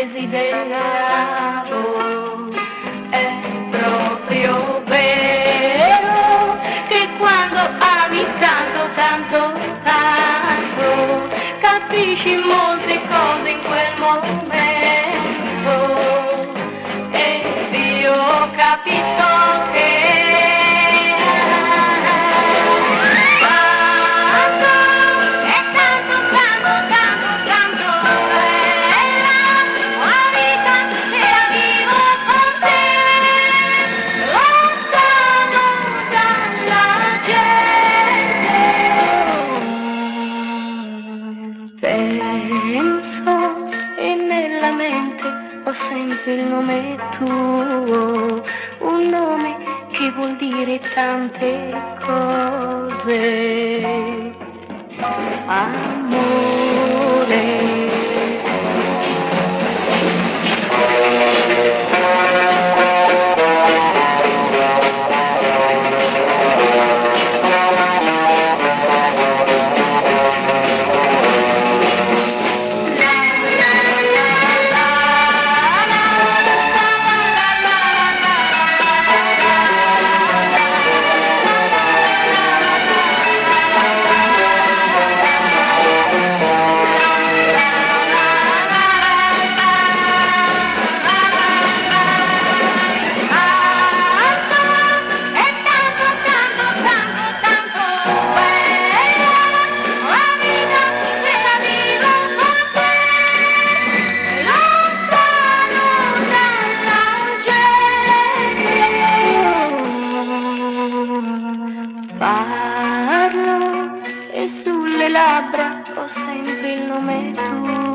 desiderato. È proprio vero che quando ami tanto, tanto, tanto, capisci molte cose in quel momento. Ed io capisco che penso e nella mente ho sempre il nome tuo, un nome che vuol dire tante cose. Amore. Parlo e sulle labbra ho sempre il nome tuo.